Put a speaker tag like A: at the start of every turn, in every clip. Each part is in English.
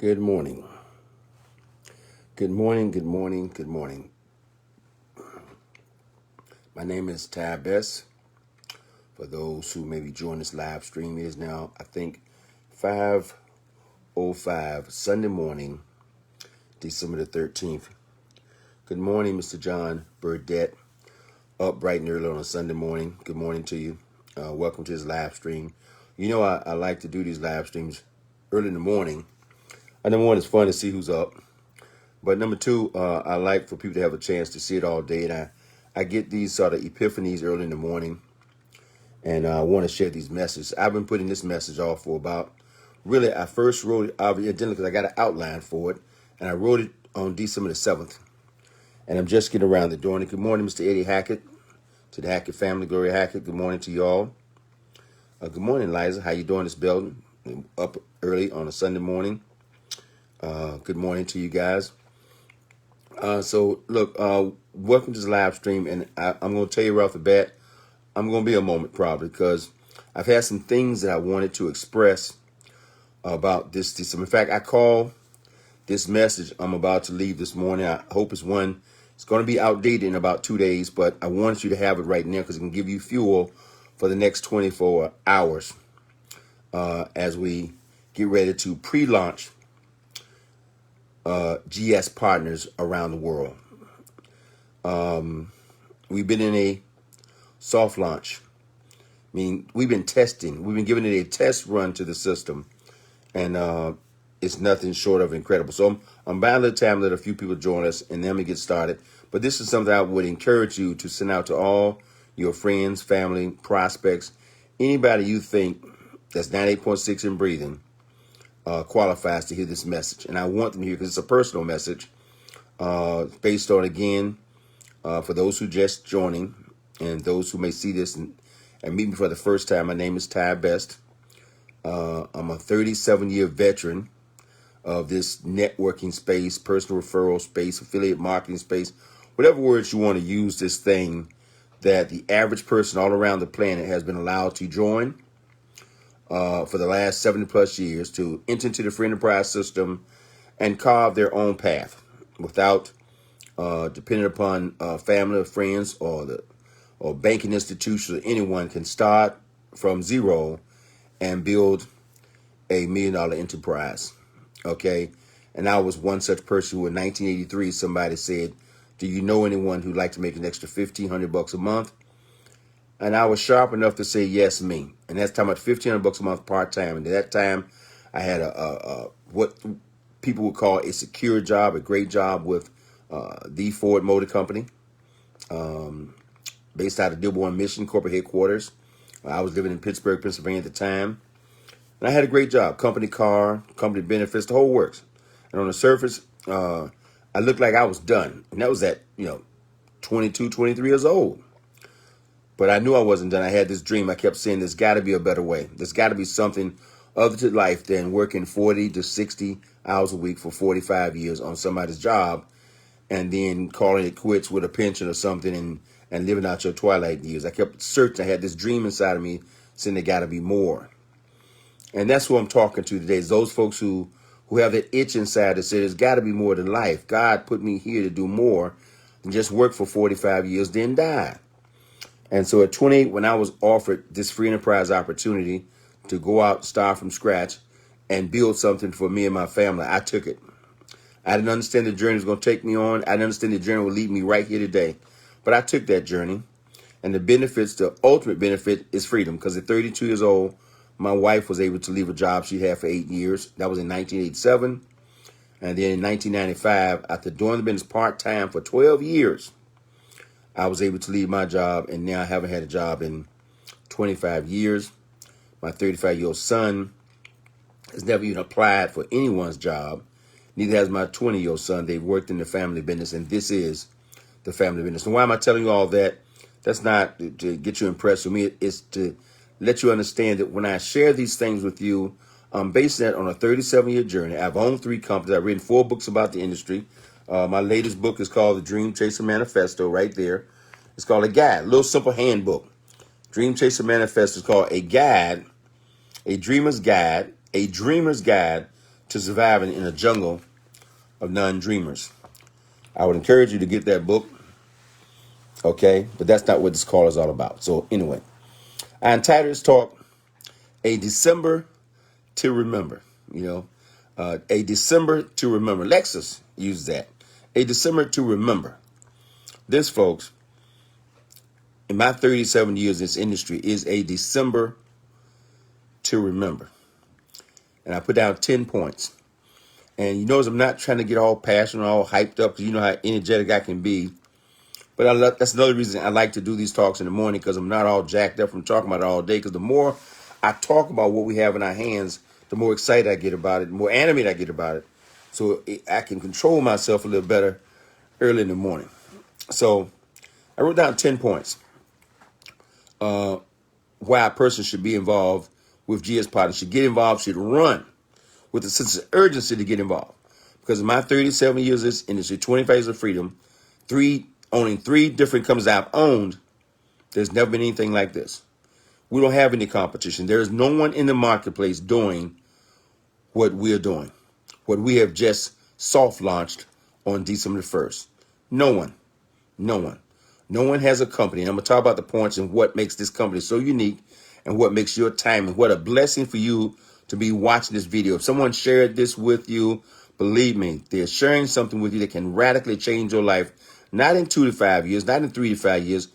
A: Good morning. Good morning. Good morning. Good morning. My name is Tab Best. For those who maybe join this live stream, it is now, I think, 5:05 Sunday morning, December the 13th. Good morning, Mr. John Burdette. Up bright and early on a Sunday morning. Good morning to you. Welcome to this live stream. You know, I like to do these live streams early in the morning. Number one, it's fun to see who's up. But number two, I like for people to have a chance to see it all day. And I get these sort of epiphanies early in the morning. And I want to share these messages. I've been putting this message off for about, really, I first wrote it obviously because I got an outline for it. And I wrote it on December the 7th. And I'm just getting around to doing it. Good morning, Mr. Eddie Hackett, to the Hackett family, Gloria Hackett. Good morning to you all. Good morning, Liza. How you doing this building? Up early on a Sunday morning. Good morning to you guys. Look, welcome to this live stream. And I'm going to tell you right off the bat, I'm going to be a moment probably because I've had some things that I wanted to express about this. In fact, I call this message I'm about to leave this morning. I hope it's one. It's going to be outdated in about 2 days, but I wanted you to have it right now because it can give you fuel for the next 24 hours as we get ready to pre-launch GS partners around the world. We've been in a soft launch. I mean, we've been testing. We've been giving it a test run to the system, and it's nothing short of incredible. So I'm buying a little time, let a few people join us, and then we get started. But this is something I would encourage you to send out to all your friends, family, prospects, anybody you think that's 98.6 and breathing qualifies to hear this message. And I want them to hear because it's a personal message based on, again, for those who just joining and those who may see this and meet me for the first time. My name is Ty Best. I'm a 37-year veteran of this networking space, personal referral space, affiliate marketing space, whatever words you want to use this thing that the average person all around the planet has been allowed to join for the last 70 plus years to enter into the free enterprise system and carve their own path without depending upon family or friends or banking institutions. Or anyone can start from zero and build a $1 million enterprise. Okay. And I was one such person who in 1983, somebody said, do you know anyone who'd like to make an extra $1,500 a month? And I was sharp enough to say, yes, me. And that's talking about $1,500 a month part-time. And at that time, I had a what people would call a secure job, a great job with the Ford Motor Company, based out of Dearborn, Michigan, corporate headquarters. I was living in Pittsburgh, Pennsylvania at the time. And I had a great job, company car, company benefits, the whole works. And on the surface, I looked like I was done. And that was at, 22, 23 years old. But I knew I wasn't done. I had this dream. I kept saying there's got to be a better way. There's got to be something other to life than working 40 to 60 hours a week for 45 years on somebody's job and then calling it quits with a pension or something and living out your twilight years. I kept searching. I had this dream inside of me saying there got to be more. And that's who I'm talking to today, is those folks who have that itch inside that say there's got to be more than life. God put me here to do more than just work for 45 years, then die. And so at 28, when I was offered this free enterprise opportunity to go out, start from scratch, and build something for me and my family, I took it. I didn't understand the journey was going to take me on. I didn't understand the journey would lead me right here today. But I took that journey. And the benefits, the ultimate benefit is freedom. Because at 32 years old, my wife was able to leave a job she'd had for 8 years. That was in 1987. And then in 1995, after doing the business part-time for 12 years, I was able to leave my job, and now I haven't had a job in 25 years. My 35-year-old son has never even applied for anyone's job. Neither has my 20-year-old son. They've worked in the family business, and this is the family business. And why am I telling you all that? That's not to get you impressed with me. It's to let you understand that when I share these things with you, I'm basing that on a 37-year journey. I've owned 3 companies. I've written 4 books about the industry. My latest book is called The Dream Chaser Manifesto, right there. It's called a guide, a little simple handbook. Dream Chaser Manifesto is called a guide, a dreamer's guide to Surviving in a Jungle of Non-Dreamers. I would encourage you to get that book, okay? But that's not what this call is all about. So anyway, I entitled this talk, A December to Remember. A December to Remember. Lexus used that. A December to Remember. This, folks, in my 37 years in this industry, is a December to remember. And I put down 10 points. And you notice I'm not trying to get all passionate, all hyped up, because you know how energetic I can be. But that's another reason I like to do these talks in the morning, because I'm not all jacked up from talking about it all day. Because the more I talk about what we have in our hands, the more excited I get about it, the more animated I get about it. So I can control myself a little better early in the morning. So I wrote down 10 points why a person should be involved with GS Partners, should get involved, should run with a sense of urgency to get involved. Because in my 37 years in this industry, 25 years of freedom, owning 3 different companies I've owned, there's never been anything like this. We don't have any competition. There is no one in the marketplace doing what we're doing, what we have just soft launched on December the 1st. No one. No one. No one has a company. And I'm going to talk about the points and what makes this company so unique and what makes your time and what a blessing for you to be watching this video. If someone shared this with you, believe me, they're sharing something with you that can radically change your life, not in 2 to 5 years, not in 3 to 5 years,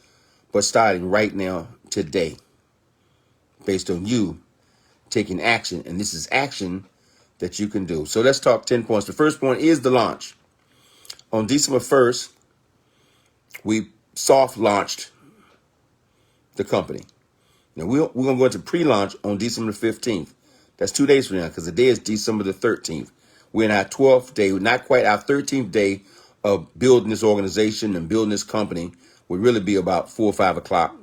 A: but starting right now, today, based on you taking action. And this is action that you can do. So let's talk 10 points. The first point is the launch. On December 1st, we soft launched the company. Now, we're going to go into pre-launch on December 15th. That's 2 days from now, because the day is December the 13th. We're in our 12th day, not quite our 13th day of building this organization and building this company. Will really be about 4 or 5 o'clock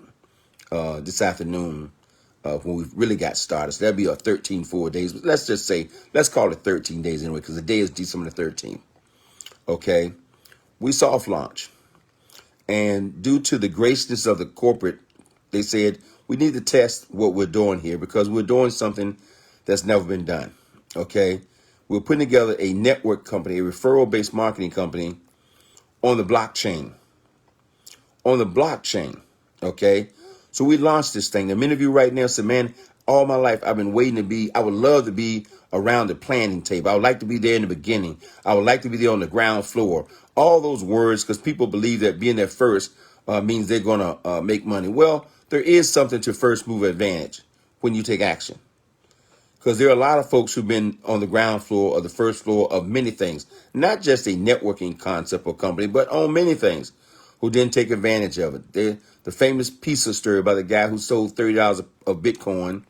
A: this afternoon when we really got started. So that'll be our 13 full days. But let's call it 13 days anyway, because the day is December the 13th. Okay? We soft launch. And due to the graciousness of the corporate, they said, we need to test what we're doing here, because we're doing something that's never been done. Okay? We're putting together a network company, a referral-based marketing company on the blockchain. On the blockchain. Okay? So we launched this thing. Now, many of you right now said, man, all my life I've been waiting to be, I would love to be around the planning table. I would like to be there in the beginning. I would like to be there on the ground floor. All those words, because people believe that being there first means they're going to make money. Well, there is something to first move advantage when you take action. Because there are a lot of folks who've been on the ground floor or the first floor of many things, not just a networking concept or company, but on many things, who didn't take advantage of it. The famous pizza story about the guy who sold $30 of Bitcoin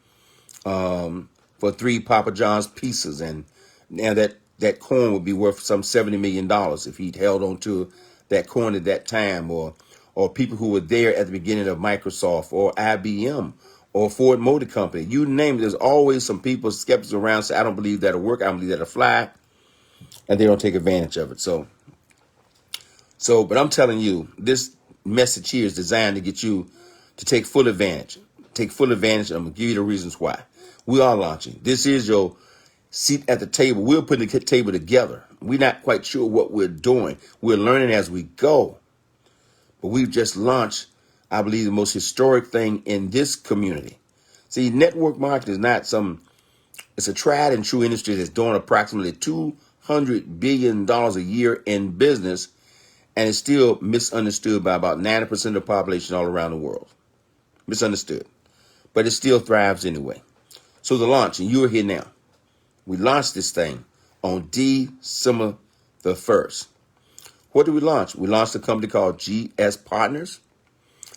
A: for 3 Papa John's pizzas. And now that coin would be worth some $70 million if he'd held on to that coin at that time, or people who were there at the beginning of Microsoft or IBM or Ford Motor Company. You name it, there's always some people, skeptics around, say, I don't believe that'll work, I don't believe that'll fly, and they don't take advantage of it. So, but I'm telling you, this message here is designed to get you to take full advantage. Take full advantage, and I'm going to give you the reasons why. We are launching. This is your seat at the table. We're putting the table together. We're not quite sure what we're doing. We're learning as we go. But we've just launched, I believe, the most historic thing in this community. See, network marketing is not it's a tried and true industry that's doing approximately $200 billion a year in business, and it's still misunderstood by about 90% of the population all around the world. Misunderstood. But it still thrives anyway. So the launch, and you're here now. We launched this thing on December the 1st. What did we launch? We launched a company called GS Partners.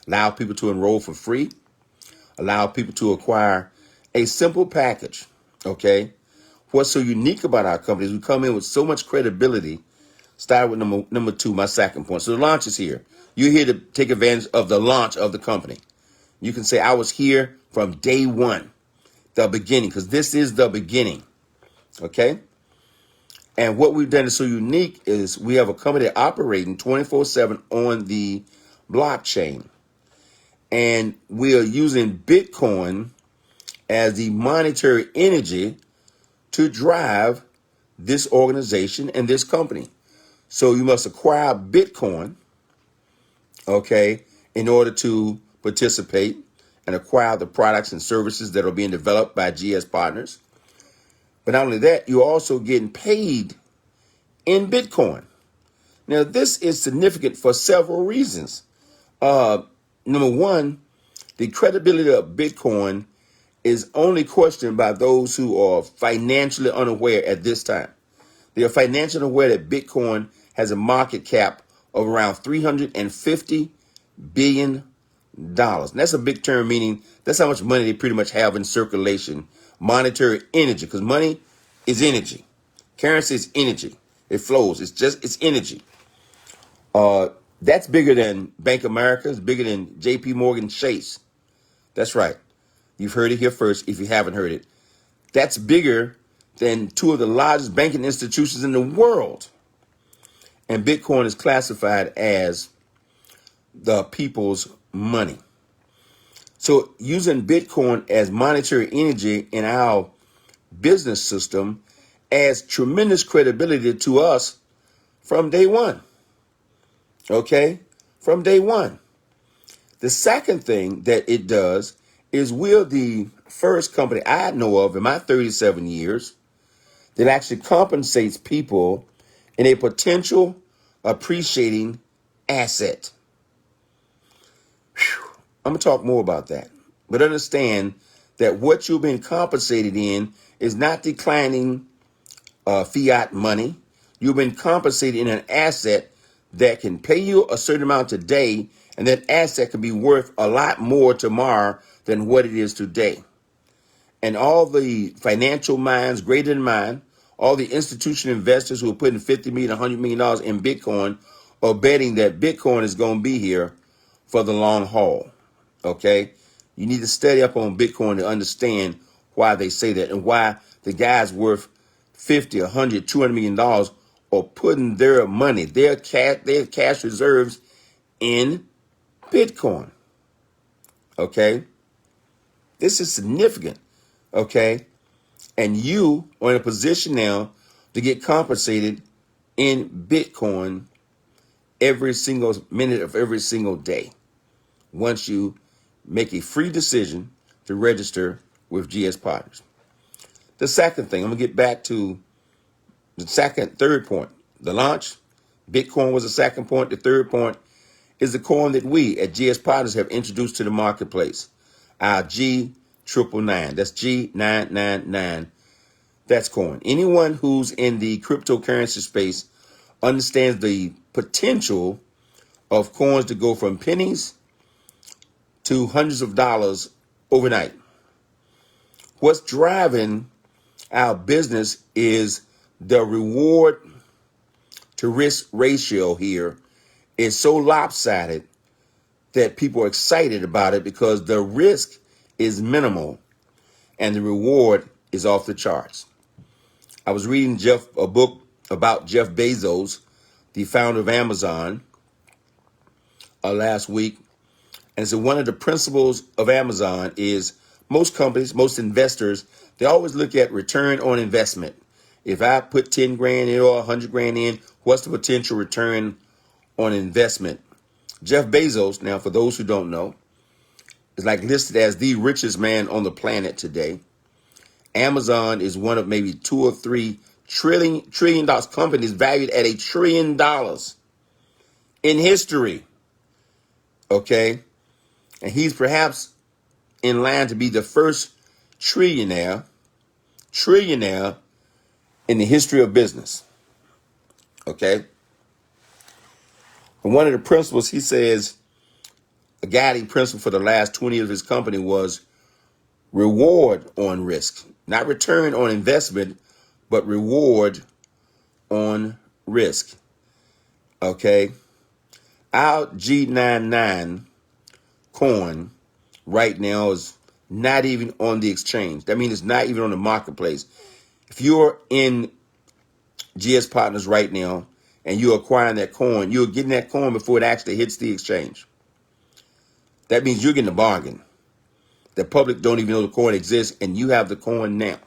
A: Allow people to enroll for free. Allow people to acquire a simple package. Okay? What's so unique about our company is we come in with so much credibility. Start with number 2, my second point. So the launch is here. You're here to take advantage of the launch of the company. You can say, I was here from day one, the beginning, because this is the beginning. Okay? And what we've done is so unique is we have a company operating 24/7 on the blockchain. And we are using Bitcoin as the monetary energy to drive this organization and this company. So you must acquire Bitcoin, okay, in order to participate and acquire the products and services that are being developed by GS Partners. But not only that, you're also getting paid in Bitcoin. Now, this is significant for several reasons. Number one, the credibility of Bitcoin is only questioned by those who are financially unaware at this time. They are financially aware that Bitcoin has a market cap of around $350 billion. And that's a big term, meaning that's how much money they pretty much have in circulation. Monetary energy, because money is energy. Currency is energy. It flows. It's energy. That's bigger than Bank of America. It's bigger than JP Morgan Chase. That's right. You've heard it here first if you haven't heard it. That's bigger than two of the largest banking institutions in the world. And Bitcoin is classified as the people's money. So using Bitcoin as monetary energy in our business system adds tremendous credibility to us from day one. Okay? From day one. The second thing that it does is we're the first company I know of in my 37 years that actually compensates people in a potential appreciating asset. Whew. I'm going to talk more about that. But understand that what you've been compensated in is not declining fiat money. You've been compensated in an asset that can pay you a certain amount today, and that asset can be worth a lot more tomorrow than what it is today. And all the financial minds greater than mine, all the institutional investors who are putting $50 million, $100 million in Bitcoin are betting that Bitcoin is going to be here for the long haul. Okay? You need to study up on Bitcoin to understand why they say that and why the guys worth $50, $100, $200 million are putting their money, their cash reserves in Bitcoin. Okay? This is significant. Okay? And you are in a position now to get compensated in Bitcoin every single minute of every single day once you make a free decision to register with GS Partners. The second thing, I'm going to get back to the third point. The launch, Bitcoin was the second point. The third point is the coin that we at GS Partners have introduced to the marketplace. Our G999. That's G999. That's coin. Anyone who's in the cryptocurrency space understands the potential of coins to go from pennies to hundreds of dollars overnight. What's driving our business is the reward to risk ratio here is so lopsided that people are excited about it because the risk is minimal and the reward is off the charts. I was reading a book about Jeff Bezos, the founder of Amazon, last week. And so one of the principles of Amazon is most companies, most investors, they always look at return on investment. If I put 10 grand in or 100 grand in, what's the potential return on investment? Jeff Bezos, now for those who don't know, is like listed as the richest man on the planet today. Amazon is one of maybe 2 or 3 trillion dollars companies valued at $1 trillion in history. Okay. And he's perhaps in line to be the first trillionaire in the history of business. Okay. And one of the principles he says, a guiding principle for the last 20 years of his company was reward on risk, not return on investment, but reward on risk. Okay. Our G99 coin right now is not even on the exchange. That means it's not even on the marketplace. If you're in GS Partners right now and you're acquiring that coin, you're getting that coin before it actually hits the exchange. That means you're getting a bargain. The public don't even know the coin exists, and you have the coin now.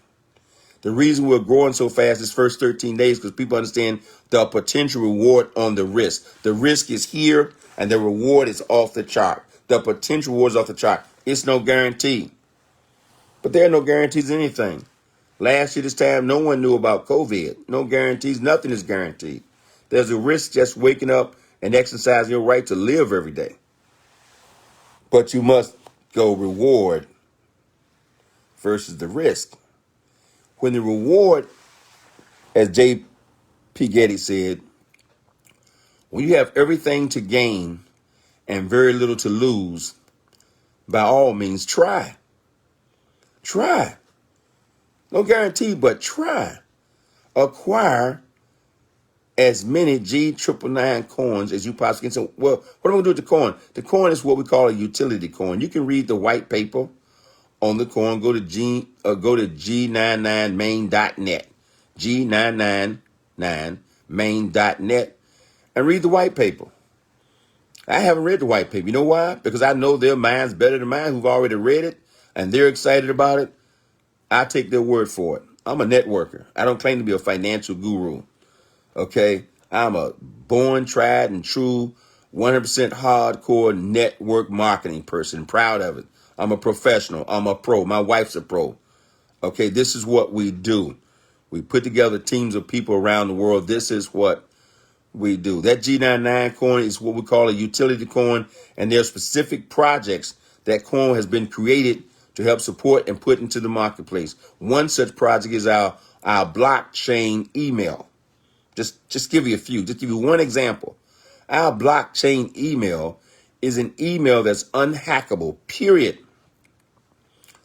A: The reason we're growing so fast this first 13 days because people understand the potential reward on the risk. The risk is here and the reward is off the chart. The potential reward is off the chart. It's no guarantee. But there are no guarantees in anything. Last year this time, no one knew about COVID. No guarantees. Nothing is guaranteed. There's a risk just waking up and exercising your right to live every day. But you must go reward versus the risk. When the reward, as J.P. Getty said, when you have everything to gain and very little to lose, by all means, try. Try. No guarantee, but try. Acquire as many G999 coins as you possibly can. So, well, what am I going to do with the coin? The coin is what we call a utility coin. You can read the white paper on the coin. Go to G99main.net, G999main.net, and read the white paper. I haven't read the white paper. You know why? Because I know their minds better than mine who've already read it, and they're excited about it. I take their word for it. I'm a networker. I don't claim to be a financial guru. Okay? I'm a born, tried, and true 100% hardcore network marketing person. Proud of it. I'm a professional. I'm a pro. My wife's a pro. Okay? This is what we do. We put together teams of people around the world. This is what we do. That G99 coin is what we call a utility coin, and there are specific projects that coin has been created to help support and put into the marketplace. One such project is our blockchain email. Just give you a few. Just give you one example. Our blockchain email is an email that's unhackable, period.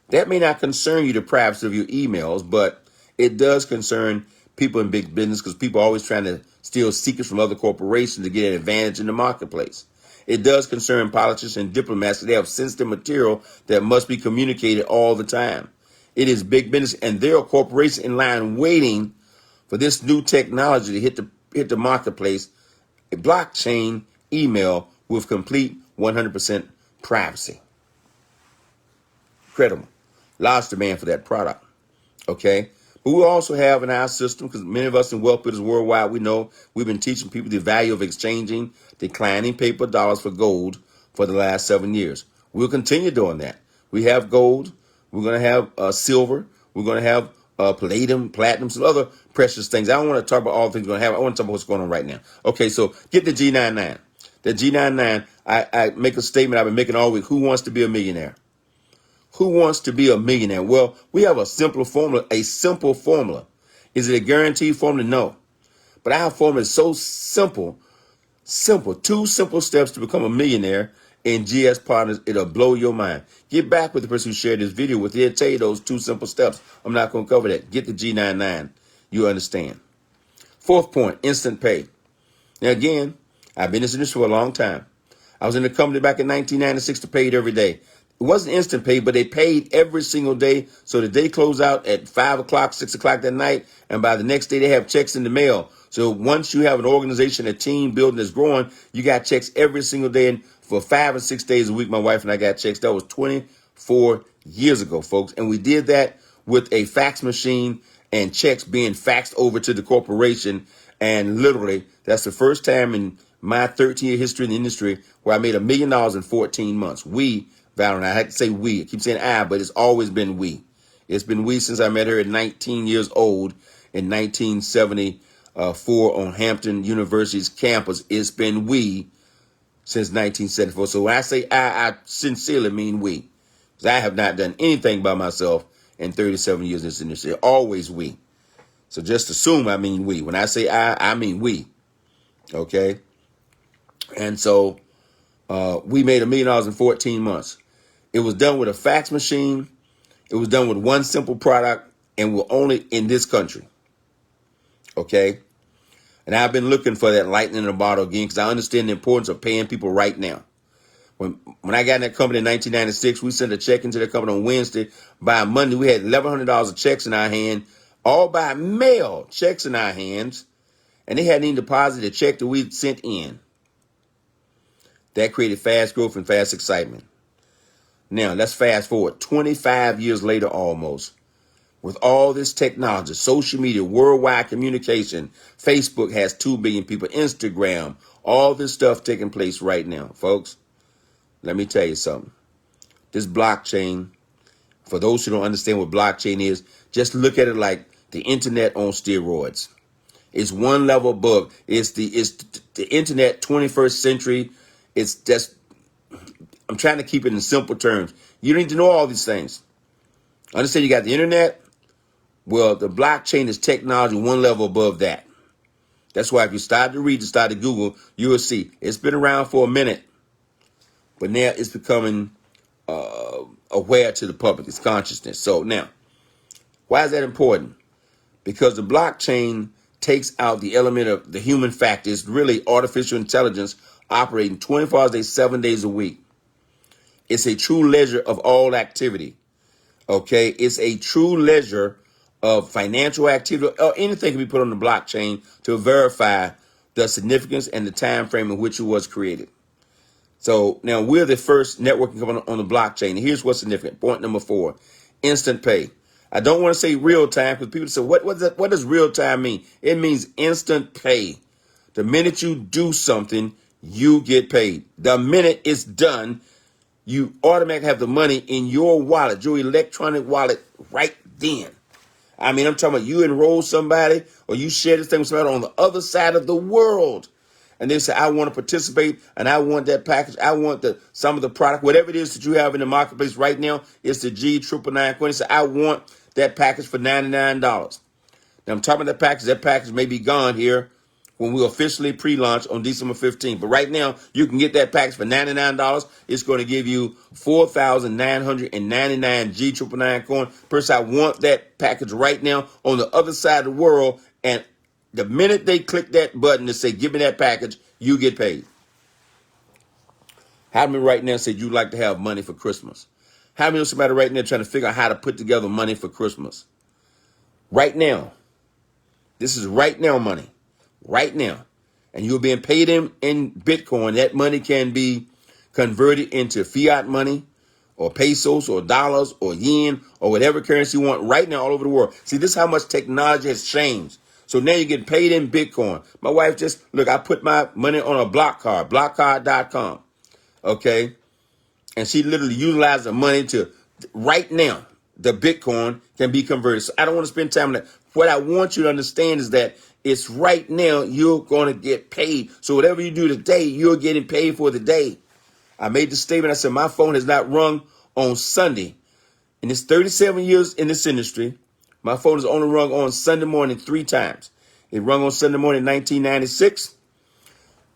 A: That may not concern you, the privacy of your emails, but it does concern people in big business because people are always trying to steal secrets from other corporations to get an advantage in the marketplace. It does concern politicians and diplomats because they have sensitive material that must be communicated all the time. It is big business, and there are corporations in line waiting for this new technology to hit the marketplace. A blockchain email with complete 100% privacy. Incredible. Large demand for that product. Okay. But we also have in our system, because many of us in wealth builders worldwide, we know we've been teaching people the value of exchanging declining paper dollars for gold for the last 7 years. We'll continue doing that. We have gold. We're going to have silver. We're going to have palladium, platinum, some other precious things. I don't want to talk about all the things we're going to have. I want to talk about what's going on right now. Okay, so get the G99. The G99, I make a statement I've been making all week. Who wants to be a millionaire? Who wants to be a millionaire? Well, we have a simple formula, Is it a guaranteed formula? No. But our formula is so simple. Two simple steps to become a millionaire in GS Partners. It'll blow your mind. Get back with the person who shared this video with you. He'll tell you those 2 simple steps. I'm not going to cover that. Get the G99. You understand. 4th point, instant pay. Now, again, I've been in this industry for a long time. I was in the company back in 1996 to pay it every day. It wasn't instant pay, but they paid every single day. So the day closed out at 5 o'clock, 6 o'clock that night. And by the next day, they have checks in the mail. So once you have an organization, a team building that's growing, you got checks every single day. And for 5 or 6 days a week, my wife and I got checks. That was 24 years ago, folks. And we did that with a fax machine and checks being faxed over to the corporation. And literally, that's the first time in my 13-year history in the industry where I made $1 million in 14 months. Valerie, I had to say we. I keep saying I, but it's always been we. It's been we since I met her at 19 years old in 1974 on Hampton University's campus. It's been we since 1974. So when I say I sincerely mean we. Because I have not done anything by myself in 37 years in this industry. Always we. So just assume I mean we. When I say I mean we. Okay? And so we made $1 million in 14 months. It was done with a fax machine. It was done with one simple product, and we're only in this country. Okay? And I've been looking for that lightning in a bottle again because I understand the importance of paying people right now. When I got in that company in 1996, we sent a check into the company on Wednesday. By Monday, we had $1,100 of checks in our hand, all by mail, checks in our hands, and they hadn't even deposited a check that we sent in. That created fast growth and fast excitement. Now, let's fast forward 25 years later almost. with all this technology, social media, worldwide communication. Facebook has 2 billion people, Instagram, all this stuff taking place right now. Folks, let me tell you something. This blockchain, for those who don't understand what blockchain is, just look at it like the internet on steroids. It's one level above. It's the internet 21st century. It's just, I'm trying to keep it in simple terms. You don't need to know all these things. Understand you got the internet? Well, the blockchain is technology one level above that. That's why if you start to read, you start to Google, you will see it's been around for a minute, but now it's becoming aware to the public, its consciousness. So now, why is that important? Because the blockchain takes out the element of the human factor. It's really artificial intelligence operating 24 hours a day, 7 days a week. It's a true ledger of all activity. Okay, it's a true ledger of financial activity, or anything can be put on the blockchain to verify the significance and the time frame in which it was created. So now we're the first networking company on the blockchain. Here's what's significant. Point number 4, instant pay. I don't want to say real time because people say, what does real time mean? It means instant pay. The minute you do something, you get paid. The minute it's done, you automatically have the money in your wallet, your electronic wallet right then. I mean, I'm talking about you enroll somebody or you share this thing with somebody on the other side of the world. And they say, I want to participate and I want that package. I want some of the product, whatever it is that you have in the marketplace right now. It's the G999 coin. So I want that package for $99. Now I'm talking about that package. That package may be gone here when we officially pre-launch on December 15th. But right now, you can get that package for $99. It's going to give you 4,999 G999 coin. Person, I want that package right now on the other side of the world. And the minute they click that button to say, give me that package, you get paid. How many right now said you'd like to have money for Christmas? How many of somebody right now trying to figure out how to put together money for Christmas? Right now. This is right now money. Right now. And you're being paid in Bitcoin. That money can be converted into fiat money or pesos or dollars or yen or whatever currency you want right now all over the world. See, this is how much technology has changed. So now you get paid in Bitcoin. My wife I put my money on a block card, blockcard.com. Okay. And she literally utilized the money to right now, the Bitcoin can be converted. So I don't want to spend time on that. What I want you to understand is that it's right now you're going to get paid. So whatever you do today, you're getting paid for the day. I made the statement. I said, my phone has not rung on Sunday. In this 37 years in this industry, my phone has only rung on Sunday morning 3 times. It rung on Sunday morning in 1996.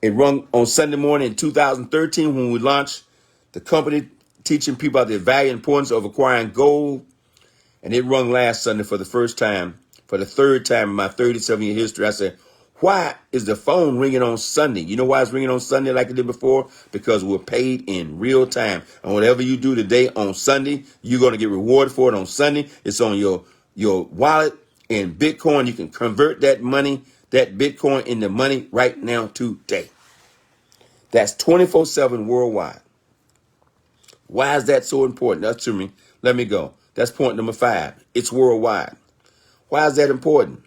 A: It rung on Sunday morning in 2013 when we launched the company teaching people about the value and importance of acquiring gold. And it rung last Sunday for the first time, for the third time in my 37-year history. I said, why is the phone ringing on Sunday? You know why it's ringing on Sunday like it did before? Because we're paid in real time. And whatever you do today on Sunday, you're going to get rewarded for it on Sunday. It's on your wallet in Bitcoin. You can convert that money, that Bitcoin into money right now today. That's 24/7 worldwide. Why is that so important? That's to me. Let me go. That's point number 5. It's worldwide. Why is that important?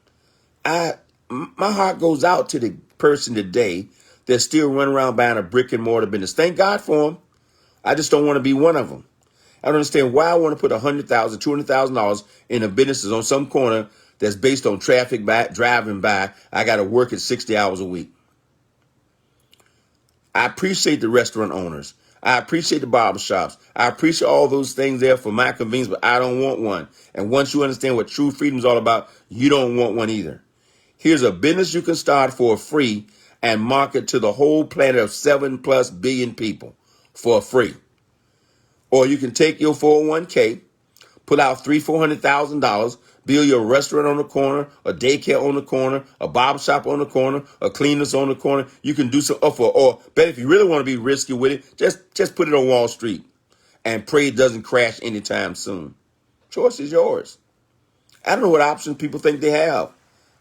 A: My heart goes out to the person today that's still running around buying a brick and mortar business. Thank God for them. I just don't want to be one of them. I don't understand why I want to put $100,000, $200,000 in a business on some corner that's based on traffic driving by. I got to work at 60 hours a week. I appreciate the restaurant owners. I appreciate the barber shops. I appreciate all those things there for my convenience, but I don't want one. And once you understand what true freedom is all about, you don't want one either. Here's a business you can start for free and market to the whole planet of 7+ billion people for free. Or you can take your 401k, pull out $300,000-$400,000, build your restaurant on the corner, a daycare on the corner, a barber shop on the corner, a cleaners on the corner. You can do some or better if you really want to be risky with it, just put it on Wall Street and pray it doesn't crash anytime soon. Choice is yours. I don't know what options people think they have.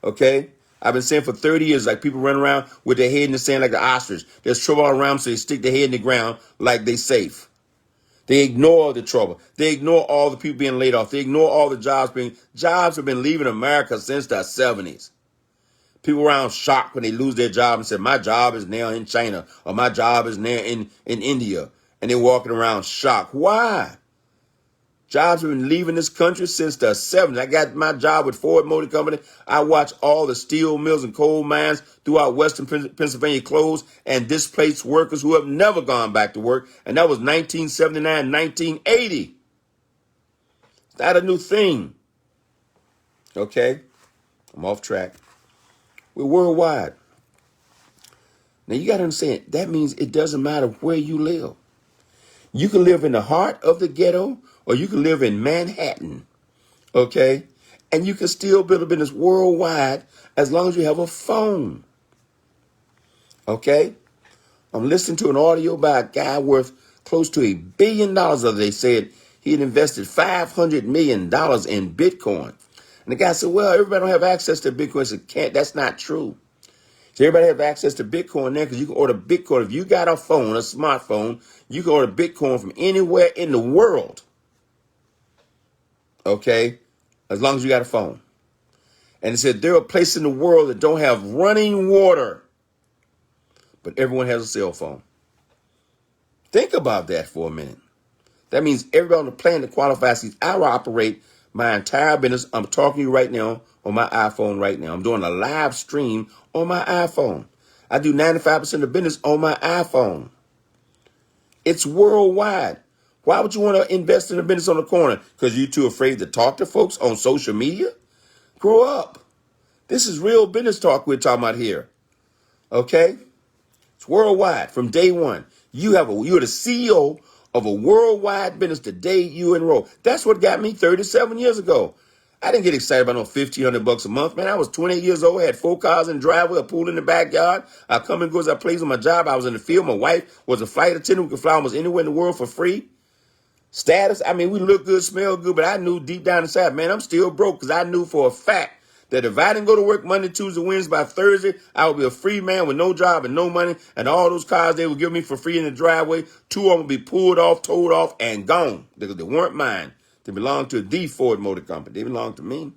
A: Okay? I've been saying for 30 years, like people run around with their head in the sand like the ostrich. There's trouble all around, so they stick their head in the ground like they safe. They ignore the trouble. They ignore all the people being laid off. They ignore all the jobs have been leaving America since the 70s. People around shocked when they lose their job and say, my job is now in China or my job is now in India. And they're walking around shocked. Why? Jobs have been leaving this country since the 70s. I got my job with Ford Motor Company. I watched all the steel mills and coal mines throughout Western Pennsylvania close and displaced workers who have never gone back to work. And that was 1979, 1980. It's not a new thing. Okay? I'm off track. We're worldwide. Now you got to understand, that means it doesn't matter where you live. You can live in the heart of the ghetto or you can live in Manhattan, okay? And you can still build a business worldwide as long as you have a phone, okay? I'm listening to an audio by a guy worth close to $1 billion. They said he had invested $500 million in Bitcoin. And the guy said, well, everybody don't have access to Bitcoin. I said, can't, that's not true. So everybody have access to Bitcoin now because you can order Bitcoin. If you got a phone, a smartphone, you can order Bitcoin from anywhere in the world. Okay? As long as you got a phone. And it said there are places in the world that don't have running water, but everyone has a cell phone. Think about that for a minute. That means everybody on the planet that qualifies. I operate my entire business. I'm talking to you right now on my iPhone right now. I'm doing a live stream on my iPhone. I do 95% of business on my iPhone. It's worldwide. Why would you want to invest in a business on the corner? Because you're too afraid to talk to folks on social media? Grow up. This is real business talk we're talking about here. Okay? It's worldwide from day one. You're the CEO of a worldwide business the day you enroll. That's what got me 37 years ago. I didn't get excited about no $1,500 a month, man. I was 28 years old. I had 4 cars in the driveway, a pool in the backyard. I come and go as I please on my job. I was in the field. My wife was a flight attendant. We could fly almost anywhere in the world for free. Status, I mean, we look good, smell good, but I knew deep down inside, man, I'm still broke because I knew for a fact that if I didn't go to work Monday, Tuesday, Wednesday, by Thursday, I would be a free man with no job and no money. And all those cars they would give me for free in the driveway, 2 of them would be pulled off, towed off, and gone because they weren't mine. They belonged to the Ford Motor Company. They belonged to me.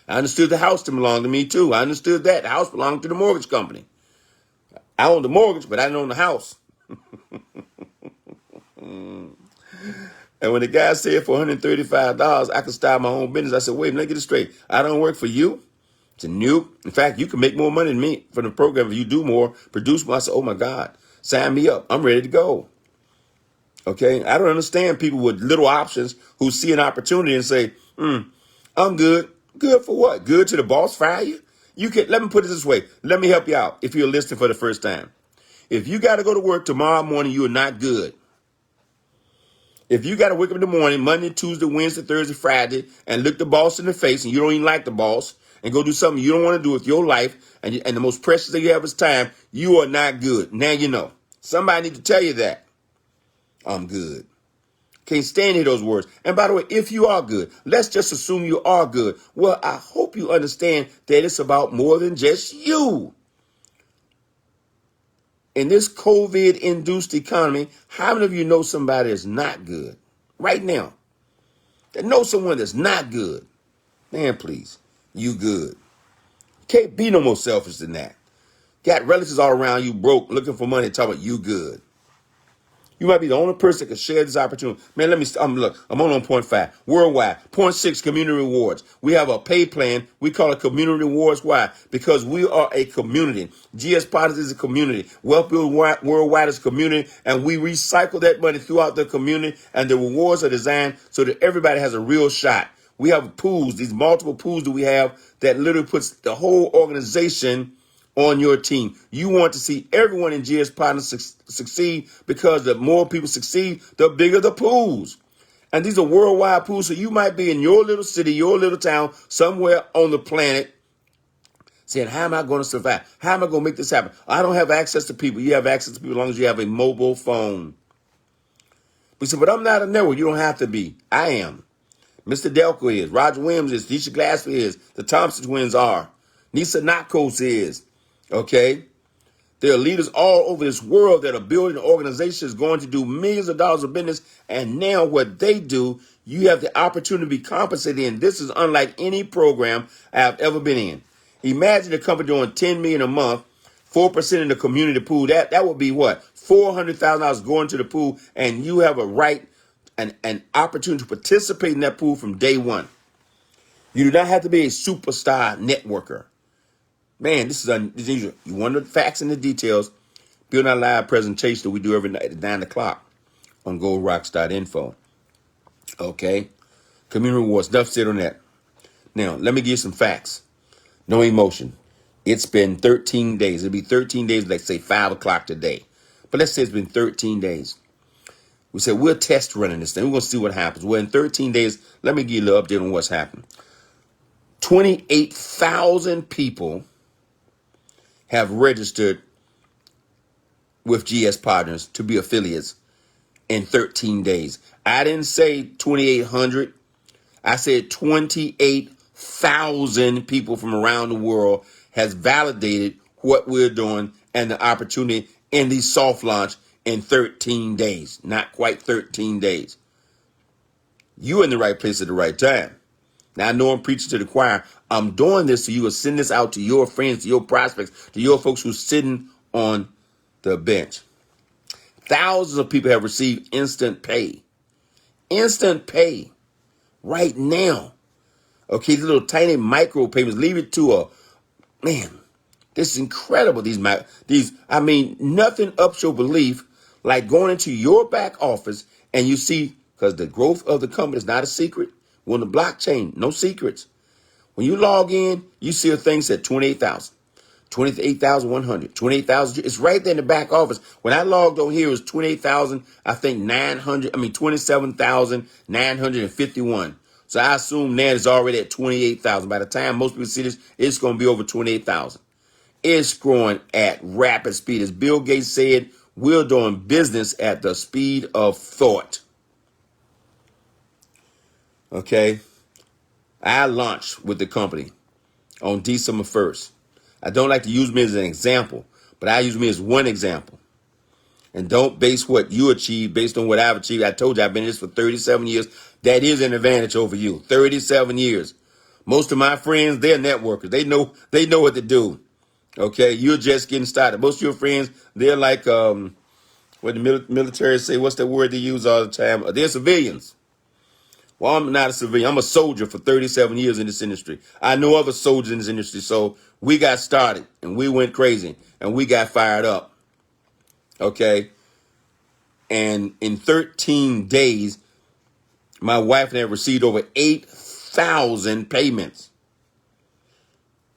A: I understood the house belonged to me, too. I understood that. The house belonged to the mortgage company. I owned the mortgage, but I didn't own the house. And when the guy said for $135, I could start my own business, I said, wait, let me get it straight. I don't work for you. It's a new. In fact, you can make more money than me from the program if you do more, produce more. I said, oh, my God, sign me up. I'm ready to go. Okay? I don't understand people with little options who see an opportunity and say, I'm good. Good for what? Good to the boss fire you? Let me put it this way. Let me help you out if you're listening for the first time. If you got to go to work tomorrow morning, you are not good. If you got to wake up in the morning, Monday, Tuesday, Wednesday, Thursday, Friday, and look the boss in the face and you don't even like the boss and go do something you don't want to do with your life and the most precious thing you have is time, you are not good. Now you know. Somebody need to tell you that. I'm good. Can't stand to hear those words. And by the way, if you are good, let's just assume you are good. Well, I hope you understand that it's about more than just you. In this COVID-induced economy, how many of you know somebody that's not good right now? That know someone that's not good? Man, please, you good. Can't be no more selfish than that. Got relatives all around you broke, looking for money, talking about you good. You might be the only person that can share this opportunity. Man, look, I'm on 0.5 worldwide. 0.6 community rewards. We have a pay plan. We call it community rewards. Why? Because we are a community. GS Partners is a community. Wealth Build Worldwide is a community. And we recycle that money throughout the community. And the rewards are designed so that everybody has a real shot. We have pools, these multiple pools that we have that literally puts the whole organization on your team. You want to see everyone in GS Partners succeed because the more people succeed, the bigger the pools. And these are worldwide pools. So you might be in your little city, your little town, somewhere on the planet saying, how am I going to survive? How am I going to make this happen? I don't have access to people. You have access to people as long as you have a mobile phone. We said, but I'm not a network. You don't have to be. I am. Mr. Delco is. Roger Williams is. Deisha Glasper is. The Thompson twins are. Nisa Nakos is. Okay? There are leaders all over this world that are building organizations going to do millions of dollars of business. And now what they do, you have the opportunity to be compensated in. This is unlike any program I have ever been in. Imagine a company doing $10 million a month, 4% in the community pool. That would be what? $400,000 going to the pool, and you have a right and an opportunity to participate in that pool from day one. You do not have to be a superstar networker. Man, this is unusual. You want the facts and the details? Build our live presentation that we do every night at 9 o'clock on goldrocks.info. Okay? Community rewards. Enough said on that. Now, let me give you some facts. No emotion. It's been 13 days. It'll be 13 days, let's say 5 o'clock today. But let's say it's been 13 days. We said we'll test running this thing. We're going to see what happens. Well, in 13 days, let me give you a little update on what's happened. 28,000 people have registered with GS Partners to be affiliates in 13 days. I didn't say 2,800. I said 28,000 people from around the world has validated what we're doing and the opportunity in the soft launch in 13 days. Not quite 13 days. You're in the right place at the right time. Now, I know I'm preaching to the choir. I'm doing this so you will send this out to your friends, to your prospects, to your folks who's sitting on the bench. Thousands of people have received instant pay. Instant pay right now. Okay, these little tiny micro payments. Leave it to a, man, this is incredible. Nothing ups your belief like going into your back office and you see, because the growth of the company is not a secret. We're on the blockchain, no secrets. When you log in, you see a thing said 28,000, 28,100, 28,000. It's right there in the back office. When I logged on here, it was 28,000, I think 27,951. So I assume now it's already at 28,000. By the time most people see this, it's going to be over 28,000. It's growing at rapid speed. As Bill Gates said, we're doing business at the speed of thought. Okay, I launched with the company on December 1st. I don't like to use me as an example, but I use me as one example. And don't base what you achieve based on what I've achieved. I told you I've been in this for 37 years. That is an advantage over you. 37 years. Most of my friends, they're networkers. They know what to do. Okay, you're just getting started. Most of your friends, they're like what the military say. What's that word they use all the time? They're civilians. Well, I'm not a civilian. I'm a soldier for 37 years in this industry. I know other soldiers in this industry. So we got started and we went crazy and we got fired up. Okay. And in 13 days, my wife and I received over 8,000 payments.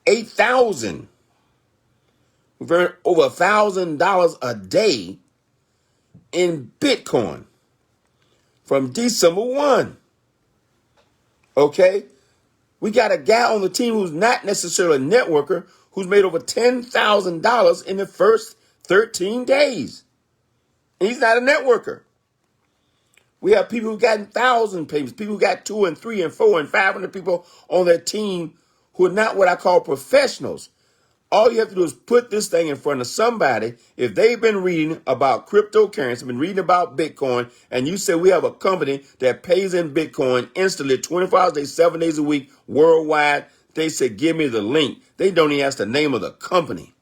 A: 8,000. We've earned over $1,000 a day in Bitcoin from December 1. Okay, we got a guy on the team who's not necessarily a networker who's made over $10,000 in the first 13 days. And he's not a networker. We have people who got 1,000 payments, people who got 2 and 3 and 4 and 500 people on their team who are not what I call professionals. All you have to do is put this thing in front of somebody. If they've been reading about cryptocurrency, been reading about Bitcoin, and you say we have a company that pays in Bitcoin instantly 24 hours a day, 7 days a week, worldwide, they say, give me the link. They don't even ask the name of the company.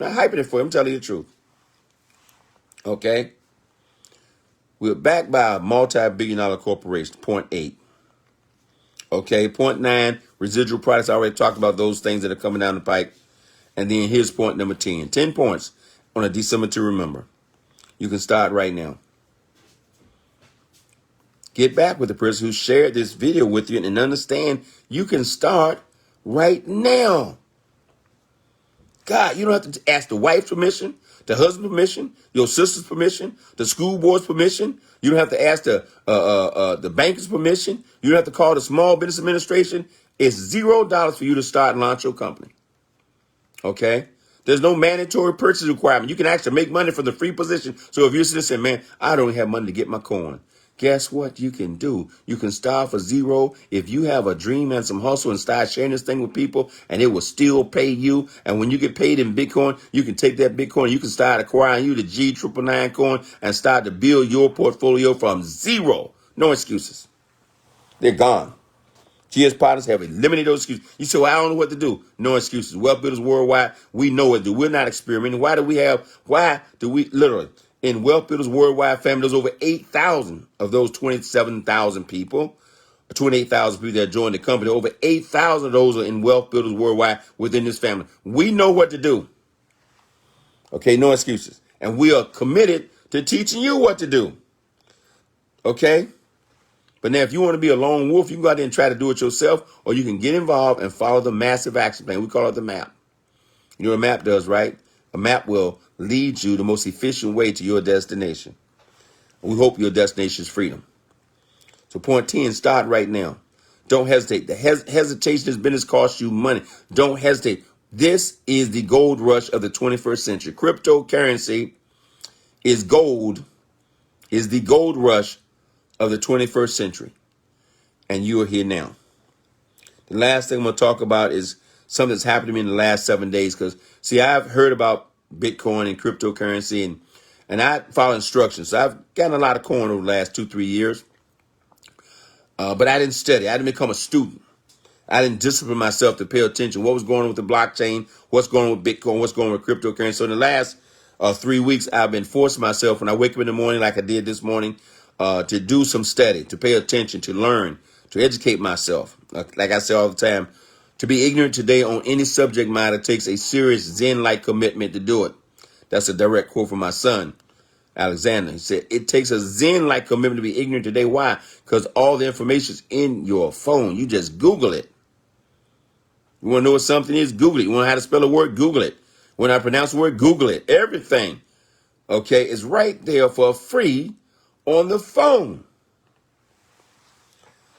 A: I'm not hyping it for you. I'm telling you the truth. Okay? We're backed by a multi-billion-dollar corporation, point 8. Okay, point 9, residual products. I already talked about those things that are coming down the pike. And then here's point number 10. 10 points on a December to remember. You can start right now. Get back with the person who shared this video with you and understand you can start right now. God, you don't have to ask the wife's permission, the husband's permission, your sister's permission, the school board's permission. You don't have to ask the banker's permission. You don't have to call the Small Business Administration. It's $0 for you to start and launch your company. Okay? There's no mandatory purchase requirement. You can actually make money from the free position. So if you're sitting saying, man, I don't have money to get my coin, guess what you can do? You can start for zero. If you have a dream and some hustle and start sharing this thing with people, and it will still pay you. And when you get paid in Bitcoin, you can take that Bitcoin, you can start acquiring you the G999 coin and start to build your portfolio from zero. No excuses. They're gone. GS Partners have eliminated those excuses. You say, well, I don't know what to do. No excuses. Wealth Builders Worldwide, we know what to do. We're not experimenting. Why do we literally, in Wealth Builders Worldwide family, there's over 8,000 of those 27,000 people, 28,000 people that joined the company. Over 8,000 of those are in Wealth Builders Worldwide within this family. We know what to do. Okay, no excuses. And we are committed to teaching you what to do. Okay? But now, if you want to be a lone wolf, you can go out there and try to do it yourself, or you can get involved and follow the massive action plan. We call it the MAP. You know what a MAP does, right? A MAP will lead you the most efficient way to your destination. We hope your destination is freedom. So point 10, start right now. Don't hesitate. The hesitation has business cost you money. Don't hesitate. This is the gold rush of the 21st century. Cryptocurrency is the gold rush of the 21st century. And you are here now. The last thing I'm going to talk about is something that's happened to me in the last 7 days. Because, see, I've heard about Bitcoin and cryptocurrency, and I follow instructions. So I've gotten a lot of coin over the last 2-3 years. But I didn't study. I didn't become a student. I didn't discipline myself to pay attention. What was going on with the blockchain? What's going on with Bitcoin? What's going on with cryptocurrency? So in the last 3 weeks, I've been forcing myself when I wake up in the morning, like I did this morning, to do some study, to pay attention, to learn, to educate myself. Like I say all the time, to be ignorant today on any subject matter takes a serious Zen-like commitment to do it. That's a direct quote from my son, Alexander. He said, it takes a Zen-like commitment to be ignorant today. Why? Because all the information is in your phone. You just Google it. You want to know what something is? Google it. You want to know how to spell a word? Google it. When I pronounce a word, Google it. Everything, okay, is right there for free on the phone.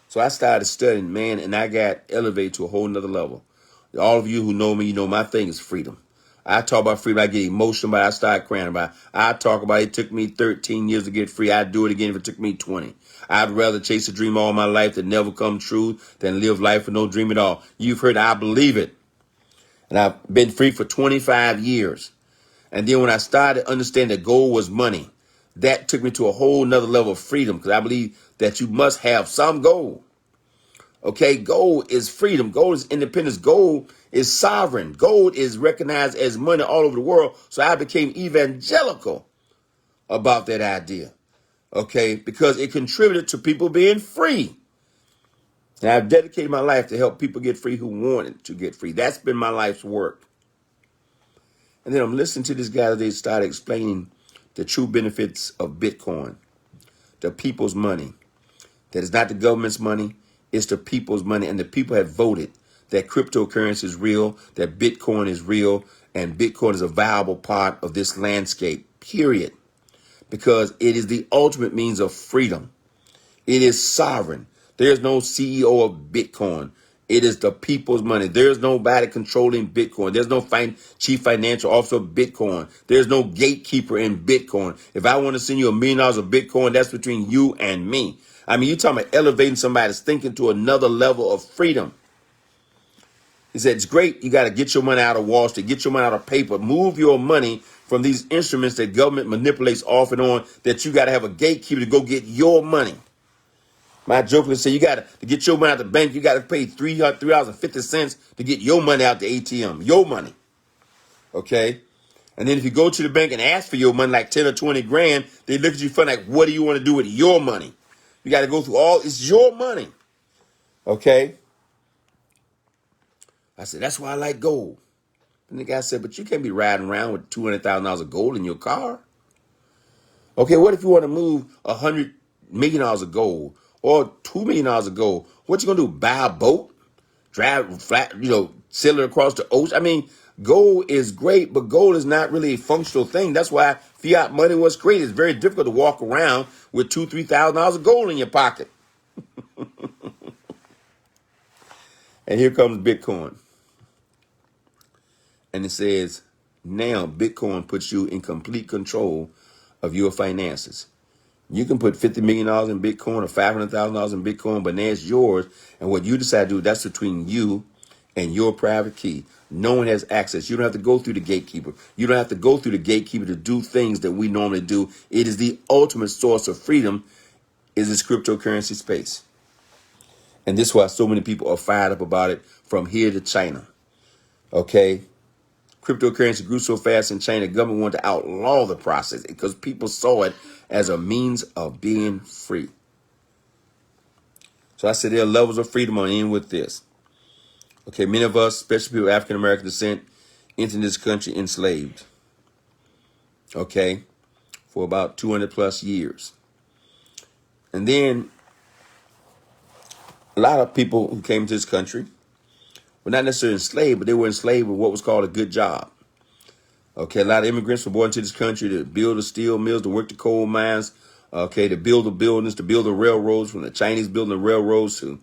A: So I started studying, man, and I got elevated to a whole nother level. All of you who know me, you know my thing is freedom. I talk about freedom. I get emotional about it. I start crying about it. I talk about it took me 13 years to get free. I'd do it again if it took me 20. I'd rather chase a dream all my life that never come true than live life with no dream at all. You've heard, I believe it. And I've been free for 25 years. And then when I started to understand that gold was money, that took me to a whole nother level of freedom, because I believe that you must have some gold. Okay, gold is freedom. Gold is independence. Gold is sovereign. Gold is recognized as money all over the world. So I became evangelical about that idea. Okay, because it contributed to people being free. And I've dedicated my life to help people get free who wanted to get free. That's been my life's work. And then I'm listening to this guy that they started explaining the true benefits of Bitcoin, the people's money. That is not the government's money, it's the people's money. And the people have voted that cryptocurrency is real, that Bitcoin is real, and Bitcoin is a viable part of this landscape, period. Because it is the ultimate means of freedom. It is sovereign. There's no CEO of Bitcoin. It is the people's money. There's nobody controlling Bitcoin. There's no chief financial officer of Bitcoin. There's no gatekeeper in Bitcoin. If I want to send you $1 million of Bitcoin, that's between you and me. I mean, you're talking about elevating somebody's thinking to another level of freedom. He said, it's great. You got to get your money out of Wall Street, get your money out of paper, move your money from these instruments that government manipulates off and on, that you got to have a gatekeeper to go get your money. My jokingly say, you got to get your money out the bank, you got to pay $3.50 to get your money out the ATM, your money. Okay? And then if you go to the bank and ask for your money, like 10 or 20 grand, they look at you funny, like, what do you want to do with your money? You got to go through it's your money. Okay? I said, that's why I like gold. And the guy said, but you can't be riding around with $200,000 of gold in your car. Okay, what if you want to move $100 million of gold or $2 million of gold? What you going to do, buy a boat, drive flat, sail it across the ocean? I mean, gold is great, but gold is not really a functional thing. That's why fiat money was created. It's very difficult to walk around with $2,000-$3,000 of gold in your pocket. And here comes Bitcoin. And it says, now Bitcoin puts you in complete control of your finances, You can put $50 million in Bitcoin or $500,000 in Bitcoin, but now it's yours. And what you decide to do, that's between you and your private key. No one has access. You don't have to go through the gatekeeper. You don't have to go through the gatekeeper to do things that we normally do. It is the ultimate source of freedom, is this cryptocurrency space. And this is why so many people are fired up about it from here to China. Okay? Cryptocurrency grew so fast in China, the government wanted to outlaw the process because people saw it as a means of being free. So I said there are levels of freedom. I'll end with this. Okay, many of us, especially people of African American descent, entered this country enslaved. Okay, for about 200 plus years. And then a lot of people who came to this country were not necessarily enslaved, but they were enslaved with what was called a good job. Okay, a lot of immigrants were born into this country to build the steel mills, to work the coal mines, okay, to build the buildings, to build the railroads, from the Chinese building the railroads to,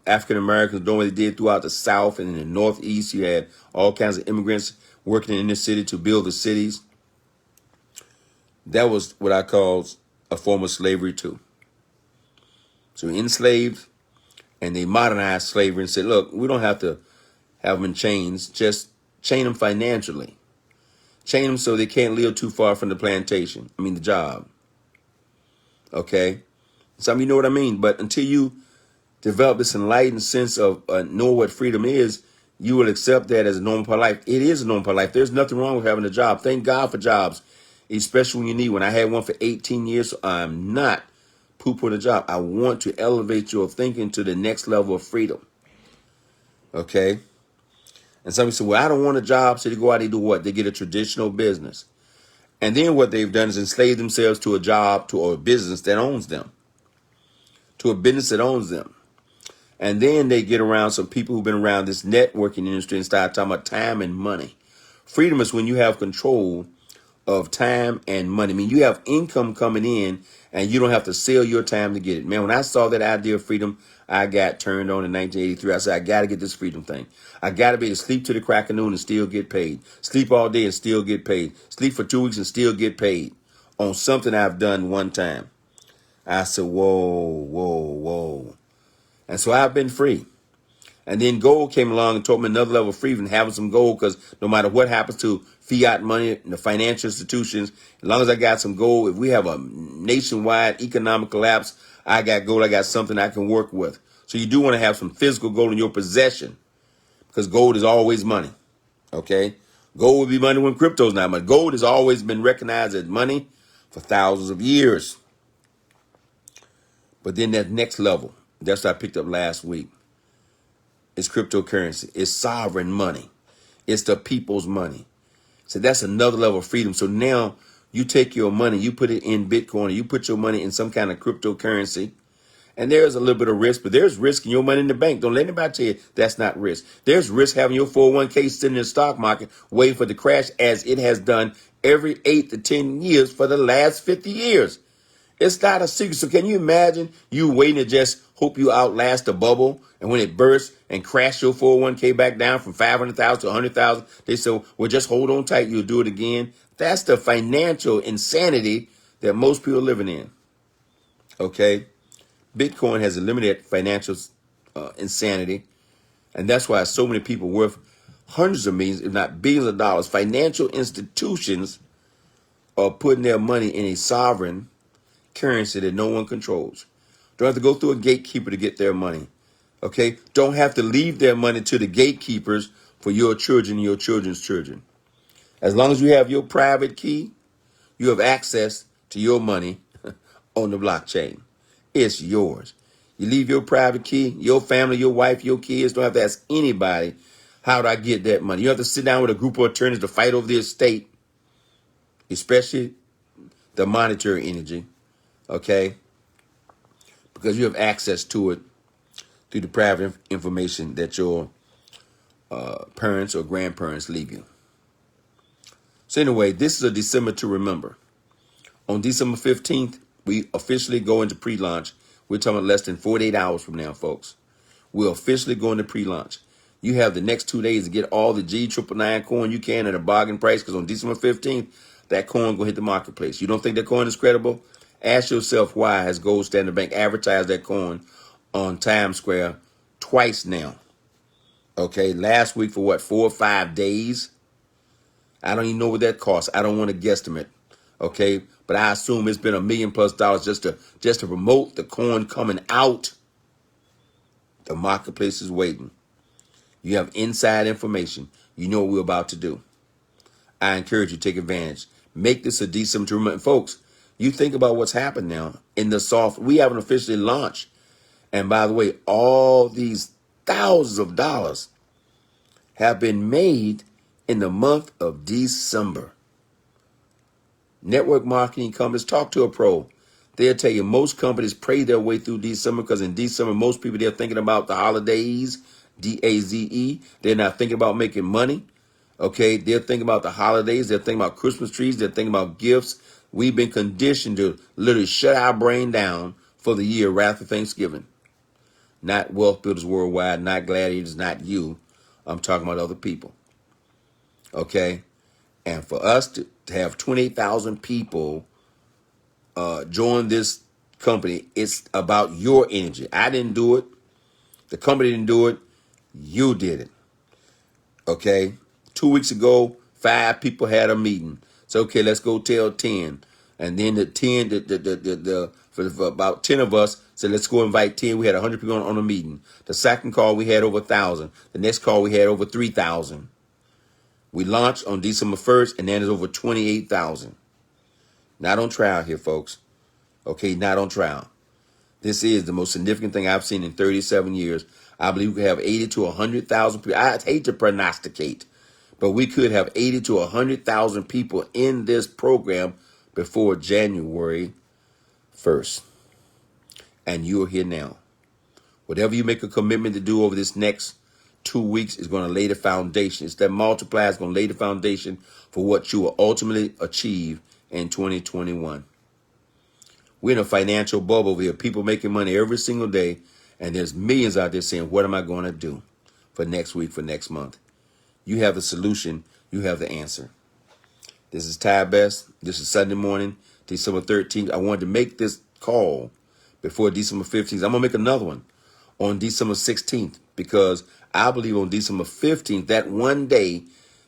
A: African Americans doing what they did throughout the South and in the Northeast. You had all kinds of immigrants working in the city to build the cities. That was what I call a form of slavery too. So enslaved, and they modernized slavery and said, look, we don't have to have them in chains, just chain them financially. Chain them so they can't live too far from the plantation. The job. Okay? Some of you know what I mean. But until you develop this enlightened sense of know what freedom is, you will accept that as a normal part of life. It is a normal part of life. There's nothing wrong with having a job. Thank God for jobs, especially when you need one. I had one for 18 years, so I'm not poo-pooing a job. I want to elevate your thinking to the next level of freedom. Okay? And somebody said, well, I don't want a job, so they go out and do what? They get a traditional business. And then what they've done is enslave themselves to a job, to a business that owns them. To a business that owns them. And then they get around some people who've been around this networking industry and start talking about time and money. Freedom is when you have control of time and money. You have income coming in and you don't have to sell your time to get it. Man, when I saw that idea of freedom, I got turned on in 1983. I said, I got to get this freedom thing. I got to be able to sleep to the crack of noon and still get paid. Sleep all day and still get paid. Sleep for 2 weeks and still get paid on something I've done one time. I said, whoa. And so I've been free. And then gold came along and taught me another level of freedom, having some gold, because no matter what happens to fiat money and the financial institutions, as long as I got some gold, if we have a nationwide economic collapse, I got gold, I got something I can work with. So you do want to have some physical gold in your possession, because gold is always money. Okay? Gold would be money when crypto's not money. Gold has always been recognized as money for thousands of years. But then that next level, that's what I picked up last week. It's cryptocurrency. It's sovereign money. It's the people's money. So that's another level of freedom. So now you take your money, you put it in Bitcoin, or you put your money in some kind of cryptocurrency, and there's a little bit of risk, but there's risk in your money in the bank. Don't let anybody tell you that's not risk. There's risk having your 401k sitting in the stock market waiting for the crash, as it has done every 8 to 10 years for the last 50 years. It's not a secret. So can you imagine you waiting to just hope you outlast the bubble, and when it bursts and crash your 401k back down from 500,000 to 100,000, they say, well, just hold on tight. You'll do it again. That's the financial insanity that most people are living in. Okay. Bitcoin has eliminated financial insanity. And that's why so many people worth hundreds of millions, if not billions of dollars, financial institutions are putting their money in a sovereign currency that no one controls. Don't have to go through a gatekeeper to get their money. Okay? Don't have to leave their money to the gatekeepers for your children and your children's children. As long as you have your private key, you have access to your money on the blockchain. It's yours. You leave your private key, your family, your wife, your kids don't have to ask anybody, how do I get that money? You have to sit down with a group of attorneys to fight over the estate, especially the monetary energy. Okay? Because you have access to it through the private information that your parents or grandparents leave you. So anyway, this is a December to remember. On December 15th, we officially go into pre-launch. We're talking about less than 48 hours from now, folks. We're officially going to pre-launch. You have the next 2 days to get all the G999 coin you can at a bargain price, because on December 15th, that coin will hit the marketplace. You don't think that coin is credible? Ask yourself, why has Gold Standard Bank advertised that coin on Times Square twice now? Okay, last week for what, 4 or 5 days? I don't even know what that costs. I don't want to guesstimate. Okay, but I assume it's been $1 million+ just to promote the coin coming out. The marketplace is waiting. You have inside information. You know what we're about to do. I encourage you to take advantage. Make this a decent to remember. Folks, you think about what's happened now in the soft. We haven't officially launched. And by the way, all these thousands of dollars have been made in the month of December. Network marketing companies, talk to a pro. They'll tell you most companies pray their way through December, because in December, most people, they're thinking about the holidays, DAZE. They're not thinking about making money. Okay, they're thinking about the holidays. They're thinking about Christmas trees. They're thinking about gifts. We've been conditioned to literally shut our brain down for the year right after Thanksgiving. Not Wealth Builders Worldwide, not Gladiators, not you. I'm talking about other people. Okay, and for us to have 28,000 people join this company, it's about your energy. I didn't do it. The company didn't do it. You did it. Okay. 2 weeks ago, 5 people had a meeting. So, okay, let's go tell 10. And then the 10, for about 10 of us said, let's go invite 10. We had 100 people on a meeting. The second call, we had over 1,000. The next call, we had over 3,000. We launched on December 1st, and then there's over 28,000. Not on trial here, folks. Okay, not on trial. This is the most significant thing I've seen in 37 years. I believe we could have 80 to 100,000 people. I hate to prognosticate, but we could have 80 to 100,000 people in this program before January 1st. And you're here now. Whatever you make a commitment to do over this next 2 weeks is going to lay the foundation. It's that multiplier is going to lay the foundation for what you will ultimately achieve in 2021. We're in a financial bubble over here. People making money every single day. And there's millions out there saying, what am I going to do for next week, for next month? You have the solution. You have the answer. This is Ty Best. This is Sunday morning, December 13th. I wanted to make this call before December 15th. I'm going to make another one on December 16th, because I believe on December 15th, that one day,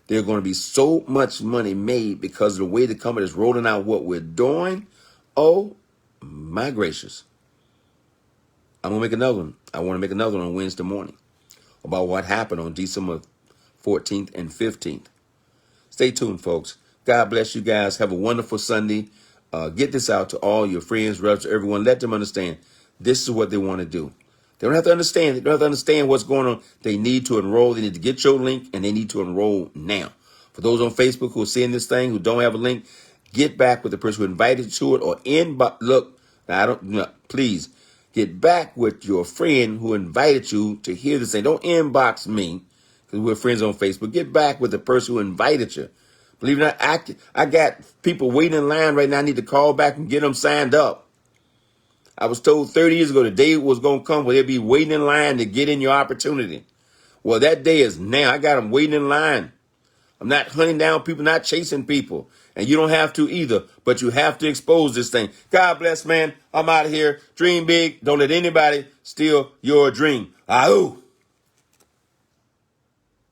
A: there's going to be so much money made because of the way the company is rolling out what we're doing. Oh, my gracious. I'm going to make another one. I want to make another one on Wednesday morning about what happened on December 14th and 15th. Stay tuned, folks. God bless you guys. Have a wonderful Sunday. Get this out to all your friends, relatives, everyone. Let them understand this is what they want to do. They don't have to understand. They don't have to understand what's going on. They need to enroll. They need to get your link, and they need to enroll now. For those on Facebook who are seeing this thing, who don't have a link, get back with the person who invited you to it, or inbox. Look, now please get back with your friend who invited you to hear this thing. Don't inbox me, because we're friends on Facebook. Get back with the person who invited you. Believe it or not, I got people waiting in line right now. I need to call back and get them signed up. I was told 30 years ago the day was going to come where they'd be waiting in line to get in your opportunity. Well, that day is now. I got them waiting in line. I'm not hunting down people, not chasing people. And you don't have to either, but you have to expose this thing. God bless, man. I'm out of here. Dream big. Don't let anybody steal your dream. Ahoo.